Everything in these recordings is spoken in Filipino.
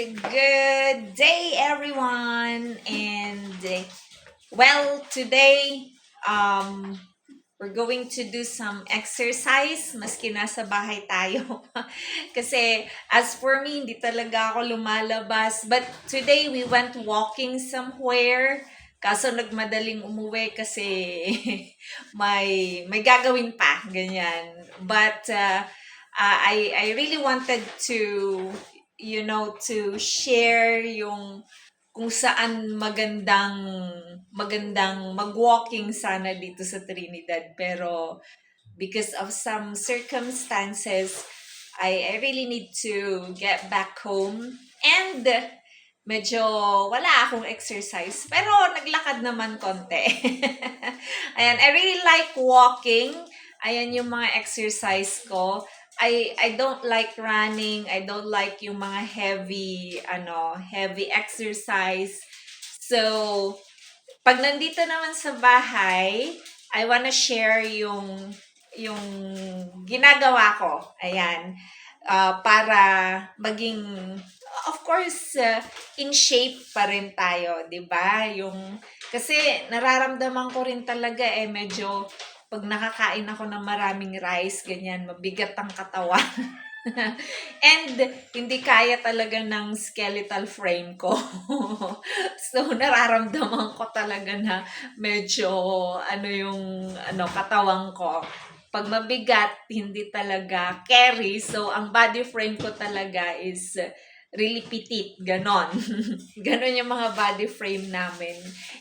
Good day, everyone. And well, today we're going to do some exercise maski nasa bahay tayo. Kasi as for me, hindi talaga ako lumalabas. But today we went walking somewhere. Kaso nagmadaling umuwi kasi may gagawin pa, ganyan. But I really wanted to to share yung kung saan magandang mag-walking sana dito sa Trinidad, pero because of some circumstances I really need to get back home, and medyo wala akong exercise pero naglakad naman konti. Ayan, I really like walking. Ayan yung mga exercise ko. I don't like running. I don't like yung mga heavy exercise. So, pag nandito naman sa bahay, I wanna share yung ginagawa ko. Ayan. Para maging, of course, in shape pa rin tayo, 'di ba? Kasi nararamdaman ko rin talaga medyo pag nakakain ako ng maraming rice, ganyan, mabigat ang katawan. And hindi kaya talaga ng skeletal frame ko. So nararamdaman ko talaga na medyo katawan ko. Pag mabigat, hindi talaga carry. So ang body frame ko talaga is really petite, ganon. Ganon yung mga body frame namin.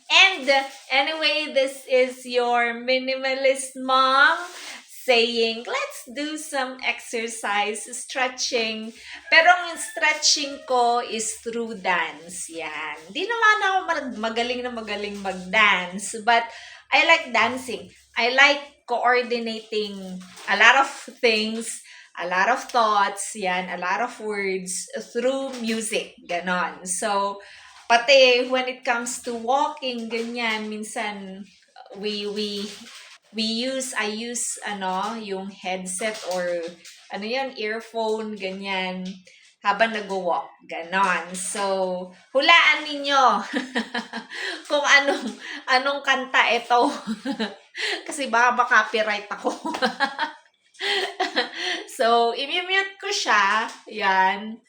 And anyway, this is your minimalist mom saying, let's do some exercise, stretching. Pero ang stretching ko is through dance. Yan. Di naman ako magaling mag-dance, but I like dancing. I like coordinating a lot of things, a lot of thoughts, yan, a lot of words through music, ganon. So, pati when it comes to walking, ganyan, minsan I use yung headset or earphone, ganyan, habang nag-walk, ganon. So, hulaan ninyo kung anong kanta ito. Kasi baka copyright ako. So, i-mute ko siya. Yan.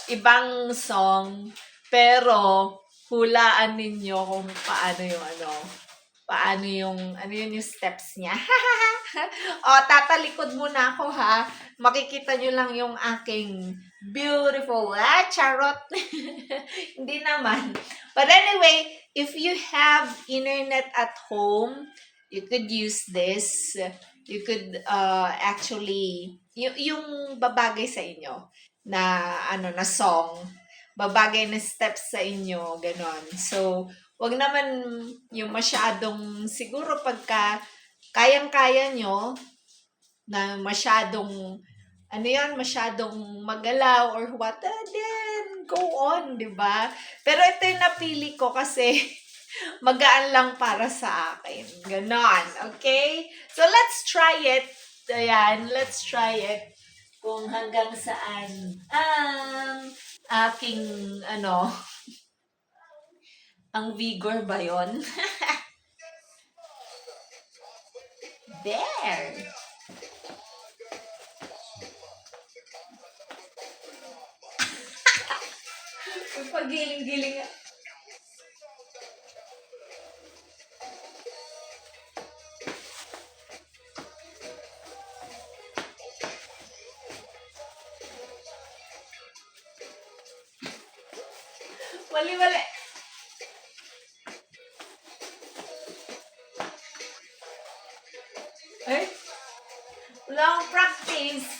Ibang song. Pero, hulaan ninyo kung paano yung steps niya. Tatalikod muna ako ha. Makikita nyo lang yung aking beautiful, charot. Hindi naman. But anyway, if you have internet at home, you could use this. You could actually, yung babagay sa inyo na na song, babagay na steps sa inyo, ganon. So, wag naman yung masyadong, siguro pagka kayang-kaya nyo na masyadong masyadong magalaw or what, then go on, di ba? Pero ito yung napili ko kasi magaan lang para sa akin. Ganon, okay? So, let's try it. Ayan, let's try it. Kung hanggang saan aking, ang vigor ba yun? There! Pagiling-giling. Mali-mali. Long practice.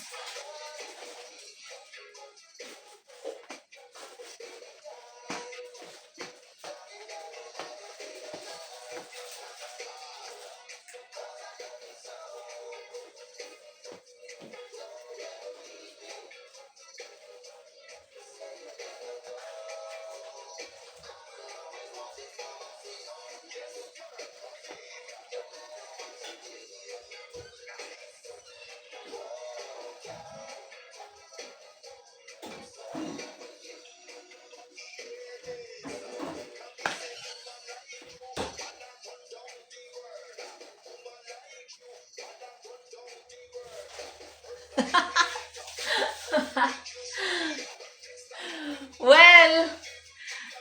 Well,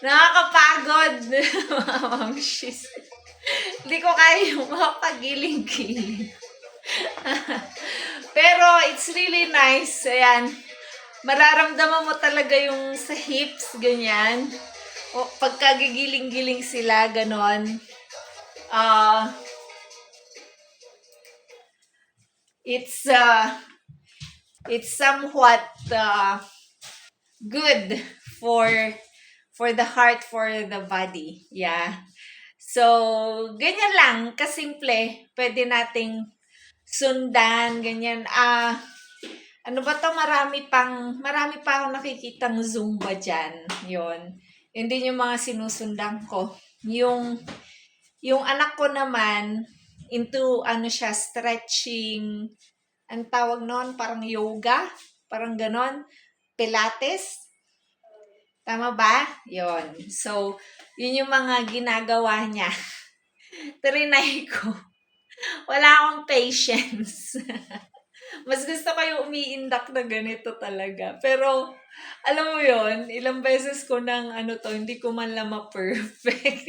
nakakapagod. Mamshis. Hindi ko kaya yung mga pagiling-giling. Pero it's really nice. Ayan. Mararamdaman mo talaga yung sa hips, ganyan. O, pagkagigiling-giling sila, ganon. It's somewhat good for the heart, for the body. Yeah. So, ganyan lang, kasimple. Pwede nating sundan, ganyan. Ano ba to? Marami pa ako nakikitang Zumba dyan. Yun. Yun din yung mga sinusundan ko. Yung anak ko naman, into ano siya, stretching, ang tawag noon, parang yoga, parang ganon, pilates. Tama ba? Yon. So, yun yung mga ginagawa niya. Trinay ko. Wala akong patience. Mas gusto ko yung umiindak na ganito talaga. Pero, alam mo yon, ilang beses ko nang hindi ko man lang ma-perfect.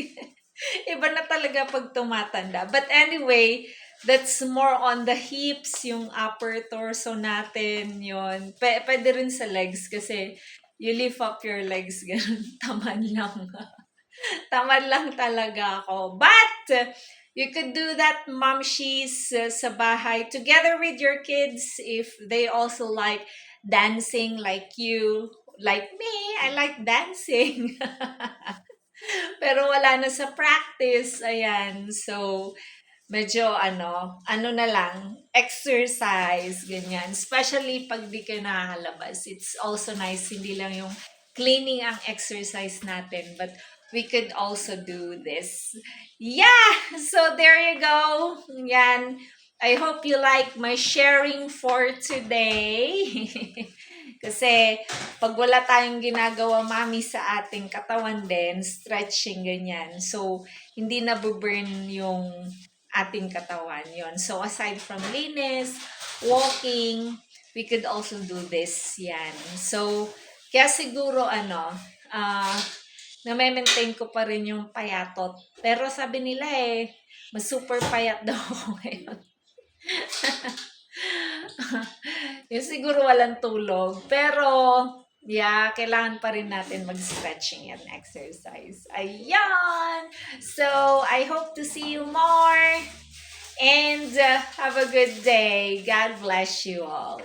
Iba na talaga pag tumatanda. But anyway, that's more on the hips, yung upper torso natin, yon. Pwede rin sa legs kasi you lift up your legs, ganun, tamad lang. Tamad lang talaga ako. But, you could do that, momshies, sa bahay, together with your kids, if they also like dancing like you. Like me, I like dancing. Pero wala na sa practice. Ayan. So, medyo ano na lang, exercise, ganyan. Especially pag di ka nakakalabas. It's also nice, hindi lang yung cleaning ang exercise natin, but we could also do this. Yeah! So, there you go. Yan. I hope you like my sharing for today. Kasi, pag wala tayong ginagawa, mami, sa ating katawan din, stretching, ganyan. So, hindi na burn yung ating katawan. Yon. So, aside from linis, walking, we could also do this. Yan. So, kaya siguro, na-maintain ko pa rin yung payatot. Pero sabi nila mas super payat daw ako ngayon. Yung siguro walang tulog. Pero, yeah, kailangan pa rin natin mag-stretching and exercise. Ayan! So, I hope to see you more. And have a good day. God bless you all.